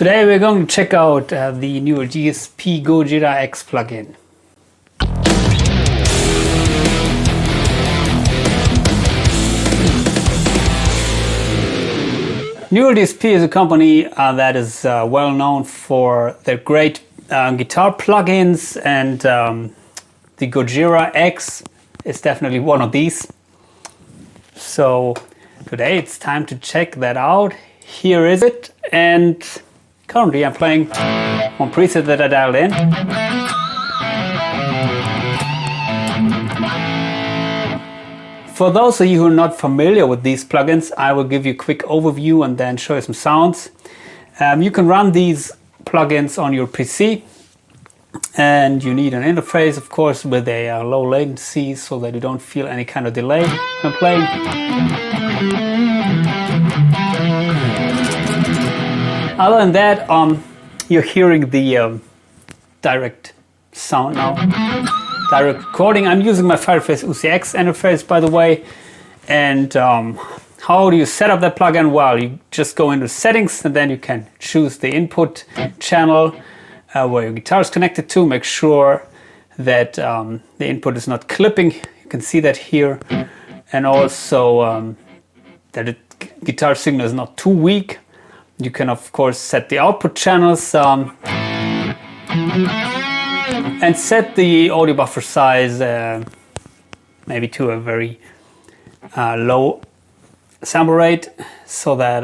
Today we're going to check out the new DSP Gojira X plugin. Mooer DSP is a company that is well known for their great guitar plugins, and the Gojira X is definitely one of these. So today it's time to check that out. Here is it, and currently I'm playing one preset that I dialed in. For those of you who are not familiar with these plugins, I will give you a quick overview and then show you some sounds. You can run these plugins on your PC, and you need an interface, of course, with a low latency so that you don't feel any kind of delay when playing. Other than that, you're hearing the direct sound now. Direct recording. I'm using my Fireface UCX interface, by the way. And how do you set up that plugin? Well, you just go into settings, and then you can choose the input channel where your guitar is connected to. Make sure that the input is not clipping. You can see that here. And also that the guitar signal is not too weak. You can, of course, set the output channels. And set the audio buffer size maybe to a very low sample rate so that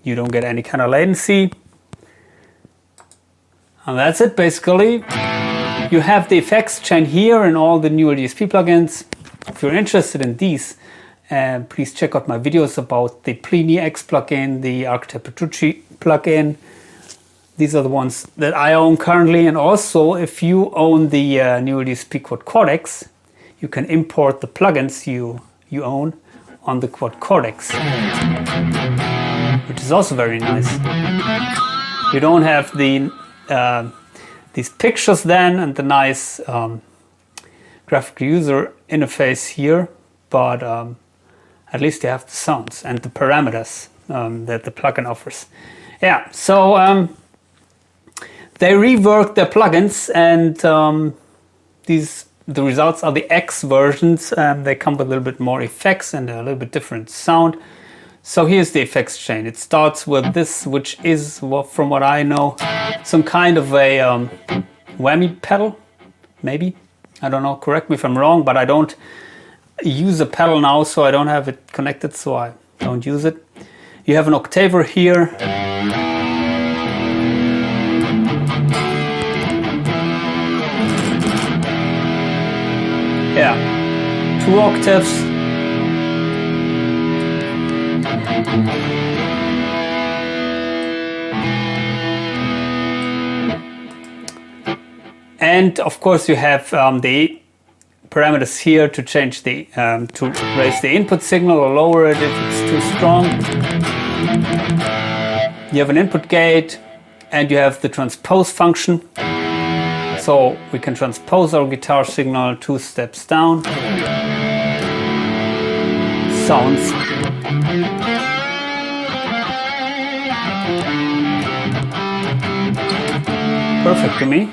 you don't get any kind of latency. And that's it basically. You have the effects chain here and all the newer DSP plugins. If you're interested in these, please check out my videos about the Pliny X plugin, the Architect Patricia plugin. These are the ones that I own currently, and also if you own the new DSP Quad Cortex, you can import the plugins you own on the Quad Cortex, which is also very nice. You don't have the these pictures then and the nice graphical user interface here, but at least you have the sounds and the parameters that the plugin offers. Yeah, so they reworked their plugins, and the results are the X versions. They come with a little bit more effects and a little bit different sound. So here's the effects chain. It starts with this, which is, from what I know, some kind of a whammy pedal, maybe. I don't know, correct me if I'm wrong, but I don't use a pedal now, so I don't have it connected, so I don't use it. You have an octaver here. Yeah, 2 octaves. And of course you have the parameters here to change the to raise the input signal or lower it if it's too strong. You have an input gate, and you have the transpose function. So we can transpose our guitar signal 2 steps down. Sounds perfect to me.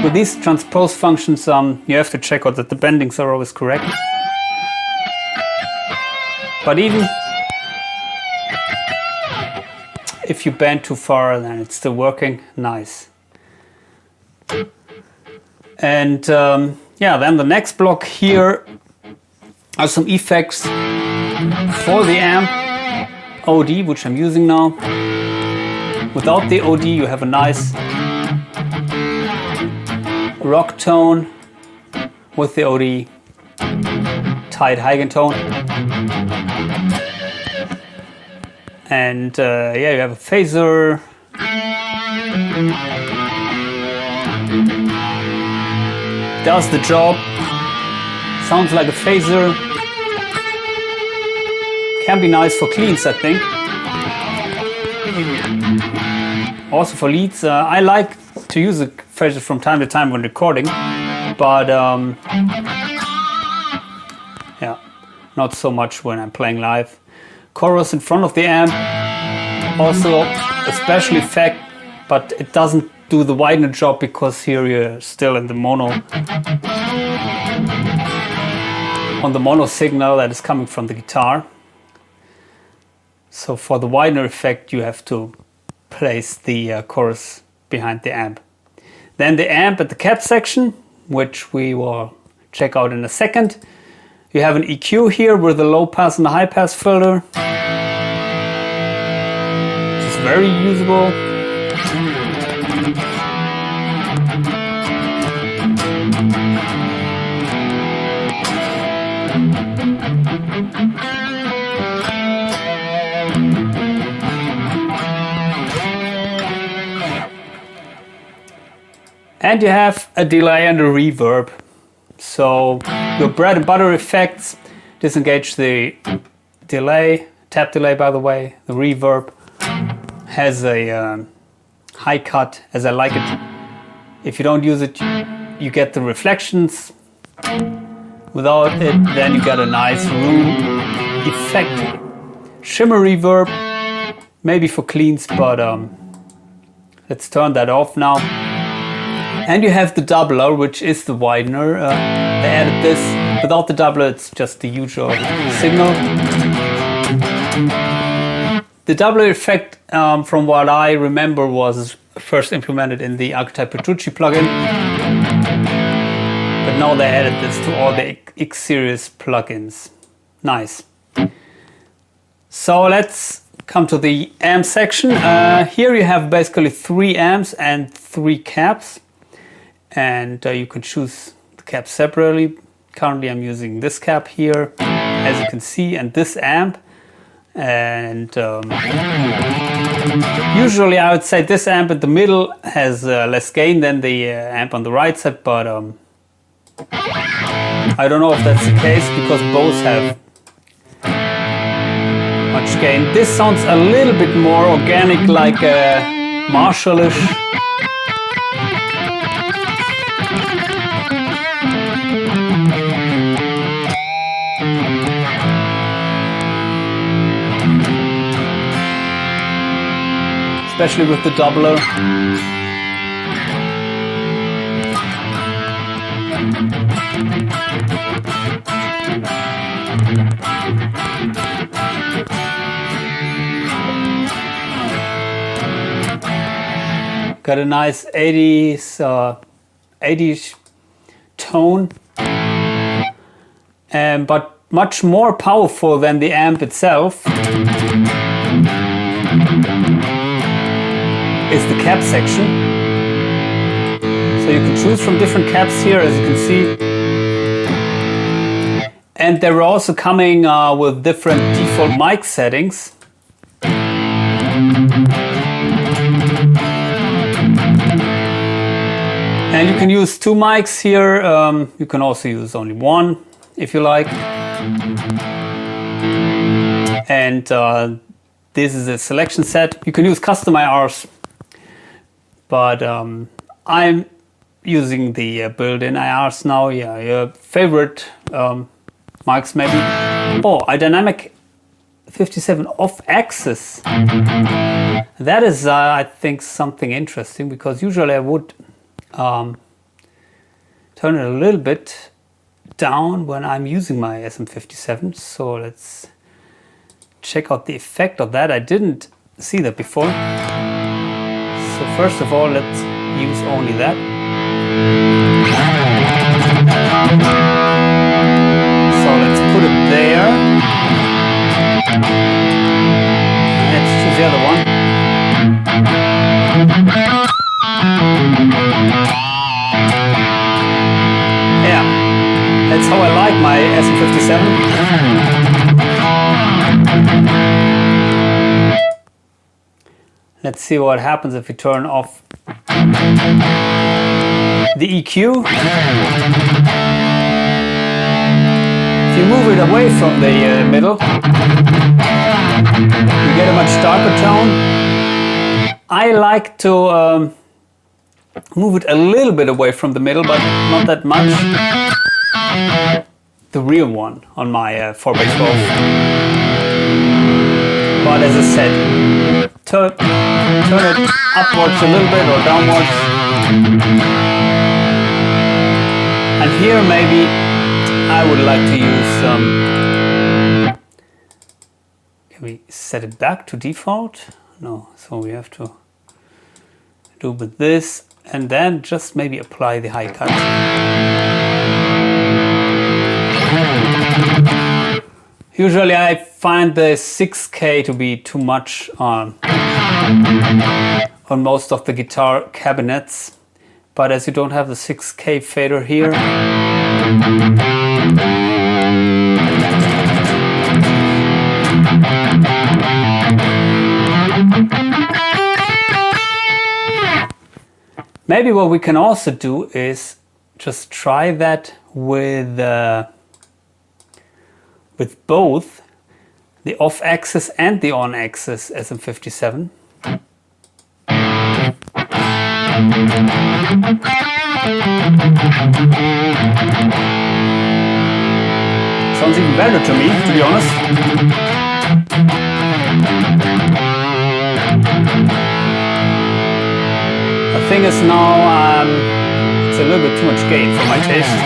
With these transpose functions, you have to check out that the bendings are always correct. But even if you bend too far, then it's still working. Nice. And yeah, then the next block here are some effects for the amp OD, which I'm using now. Without the OD, you have a nice rock tone. With the OD, tight high-end tone. And yeah, you have a phaser. Does the job. Sounds like a phaser. Can be nice for cleans, I think. Also for leads, I like to use a phaser from time to time when recording. but yeah, not so much when I'm playing live. Chorus in front of the amp, also a special effect, but it doesn't do the widener job because here you're still in the mono, on the mono signal that is coming from the guitar. So for the widener effect you have to place the chorus behind the amp. Then the amp at the cap section, which we will check out in a second. You have an EQ here with a low pass and a high pass filter, which is very usable. And you have a delay and a reverb. So your bread and butter effects disengage the delay, tap delay by the way. The reverb has a high cut as I like it. If you don't use it, you get the reflections. Without it, then you get a nice room effect. Shimmer reverb, maybe for cleans, but let's turn that off now. And you have the doubler, which is the widener. They added this. Without the doubler, it's just the usual signal. The doubler effect, from what I remember, was first implemented in the Archetype Petrucci plugin. But now they added this to all the X series plugins. Nice. So let's come to the amp section. Here you have basically 3 amps and 3 caps. And you can choose the caps separately. Currently I'm using this cap here, as you can see, and this amp. And usually I would say this amp in the middle has less gain than the amp on the right side, but I don't know if that's the case because both have much gain. This sounds a little bit more organic, like Marshall-ish. Especially with the doubler. Got a nice 80s tone, but much more powerful than the amp itself is the cap section. So you can choose from different caps here, as you can see. And they're also coming with different default mic settings. And you can use 2 mics here. You can also use only 1 if you like. And this is a selection set. You can use custom IRs. But I'm using the built-in IRs now. Yeah, your favorite mics maybe. Oh, a dynamic 57 off-axis. That is, I think, something interesting because usually I would turn it a little bit down when I'm using my SM57. So let's check out the effect of that. I didn't see that before. So first of all, let's use only that. So let's put it there. Let's choose the other one. Yeah, that's how I like my SM57. Let's see what happens if we turn off the EQ. If you move it away from the middle, you get a much darker tone. I like to move it a little bit away from the middle, but not that much. The real one on my 4x12. But as I said, turn it upwards a little bit or downwards. And here maybe I would like to use some. Can we set it back to default? No, so we have to do with this and then just maybe apply the high cut. Usually I find the 6K to be too much on most of the guitar cabinets, but as you don't have the 6K fader here, maybe what we can also do is just try that with both the off-axis and the on-axis SM57. Sounds even better to me, to be honest. The thing is now, it's a little bit too much gain for my taste.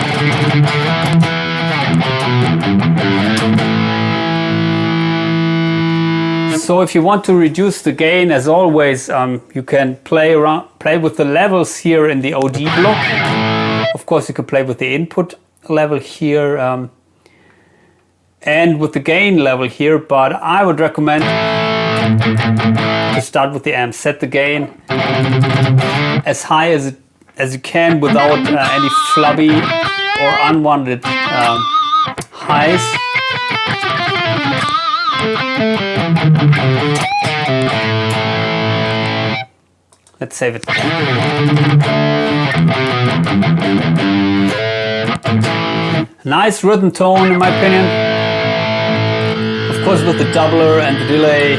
So if you want to reduce the gain, as always, you can play with the levels here in the OD block. Of course, you can play with the input level here and with the gain level here, but I would recommend to start with the amp. Set the gain as high as you can without any flubby or unwanted highs. Let's save it. Nice rhythm tone in my opinion. Of course with the doubler and the delay.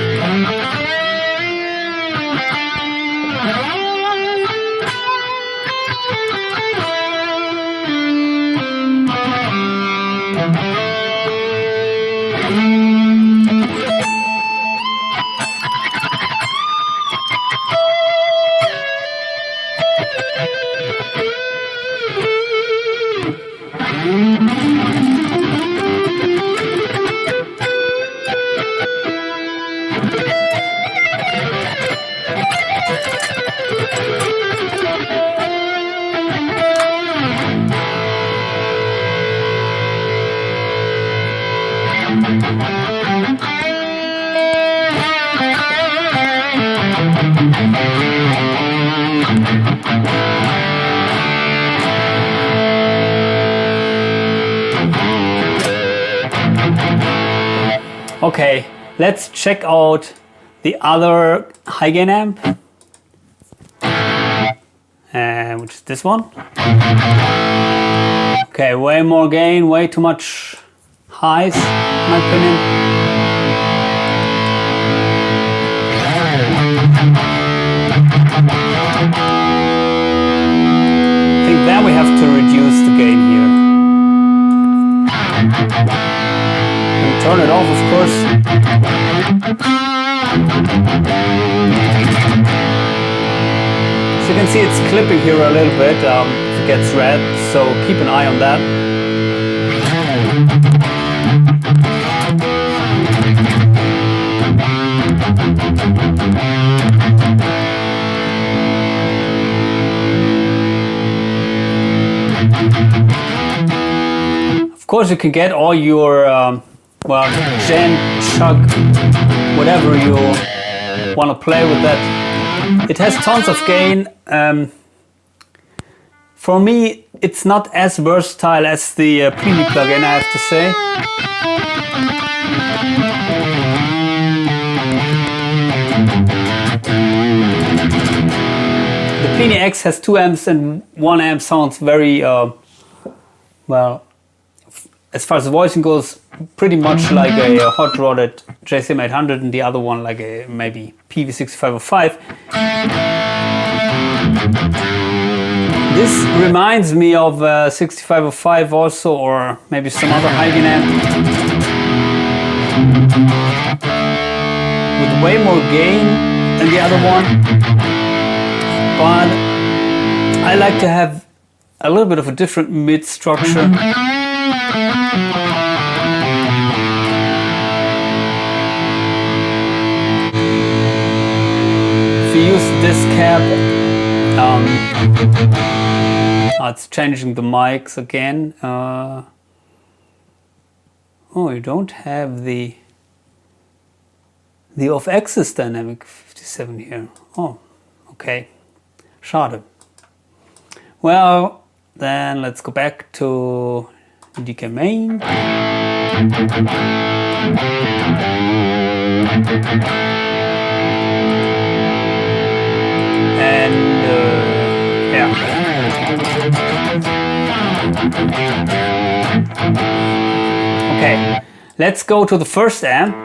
Okay, let's check out the other high gain amp, which is this one. Okay, way more gain, way too much highs, in my opinion. I think then we have to reduce the gain here. And turn it off, of course. So you can see it's clipping here a little bit if it gets red, so keep an eye on that. Of course you can get all your well, gen, chug, whatever you want to play with that. It has tons of gain. For me, it's not as versatile as the Plini plugin, I have to say. The Plini X has 2 amps and 1 amp sounds very, well, as far as the voicing goes, pretty much like a hot-rodded JCM800 and the other one like a maybe PV6505. This reminds me of 6505 also, or maybe some other high gain amp with way more gain than the other one. But I like to have a little bit of a different mid structure. If you use this cap, it's changing the mics again. Oh, you don't have the off-axis dynamic 57 here. Oh, okay. Schade. Well, then let's go back to DK main. And yeah. Okay, let's go to the first amp,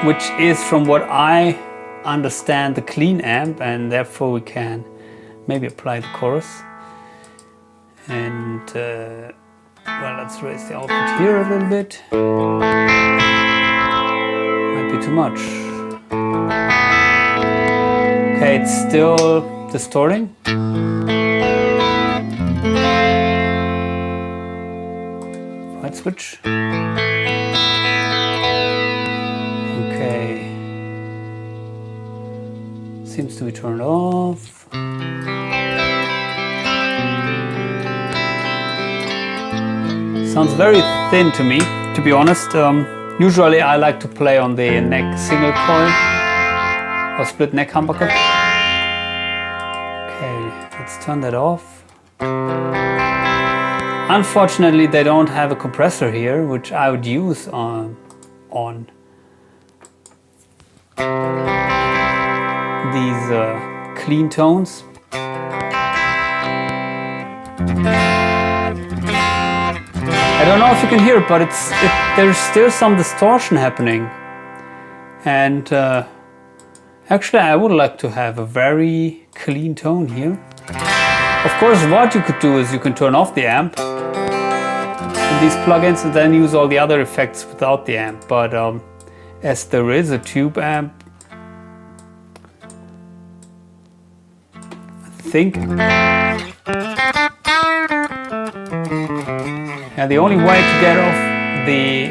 which is, from what I understand, the clean amp, and therefore we can maybe apply the chorus. And well, let's raise the output here a little bit. Might be too much. Okay, it's still distorting. Right switch. Okay. Seems to be turned off. Sounds very thin to me, to be honest. Usually I like to play on the neck single coil or split neck humbucker. Okay, let's turn that off. Unfortunately, they don't have a compressor here, which I would use on these clean tones. I don't know if you can hear it, but there's still some distortion happening. And actually, I would like to have a very clean tone here. Of course, what you could do is you can turn off the amp in these plugins and then use all the other effects without the amp. But as there is a tube amp, I think the only way to get off the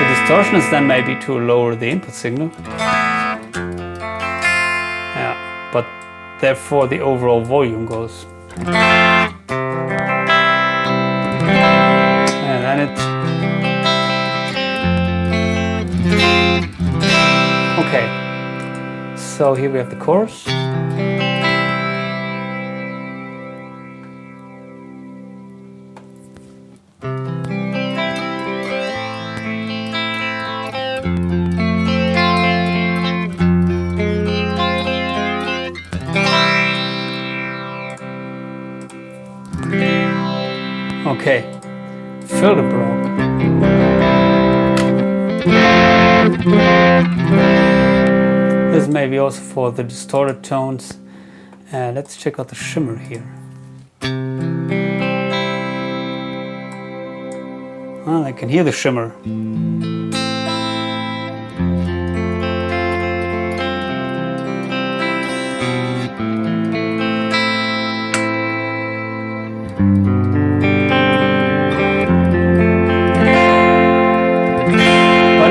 distortion is then maybe to lower the input signal. Yeah, but therefore the overall volume goes. And then it... Okay, so here we have the chorus. Okay, filter block. This may be also for the distorted tones. Let's check out the shimmer here. Well, I can hear the shimmer.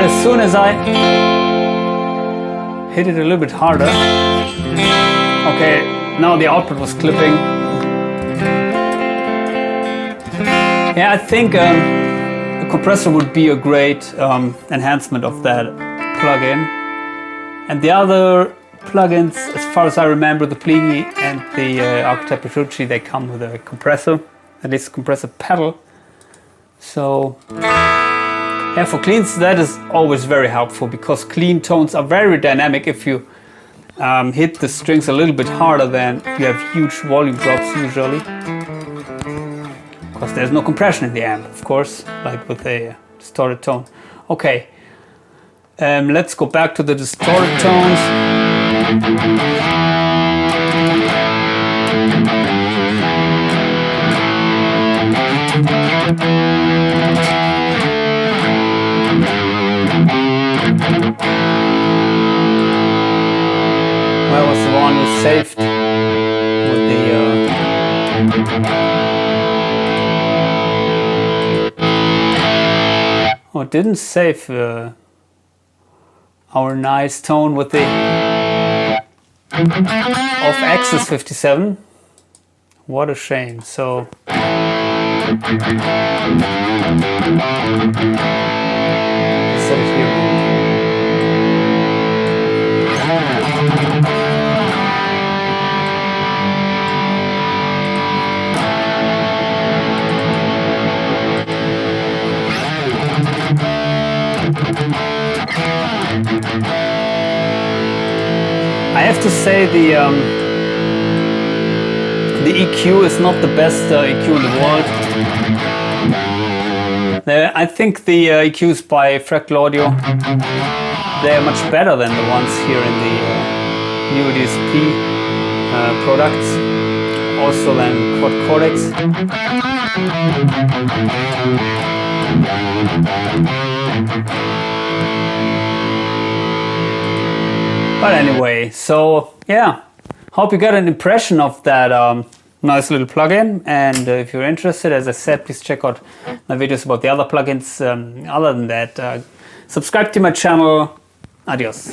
As soon as I hit it a little bit harder, okay, now the output was clipping. Yeah, I think the compressor would be a great enhancement of that plugin. And the other plugins, as far as I remember, the Plini and the Archetype Petrucci, they come with a compressor, at least a compressor pedal. So yeah, for cleans that is always very helpful, because clean tones are very dynamic. If you hit the strings a little bit harder, then you have huge volume drops usually, because there's no compression in the amp, of course, like with a distorted tone. Okay, let's go back to the distorted tones. Where was the one we saved with the oh, it didn't save our nice tone with the of Axis 57. What a shame. So set it here. I have to say the EQ is not the best EQ in the world. I think the EQs by Fractal Audio, they are much better than the ones here in the new DSP products, also than Quad Cortex. But anyway, so yeah, hope you got an impression of that nice little plugin. And if you're interested, as I said, please check out my videos about the other plugins. Other than that, subscribe to my channel. Adios.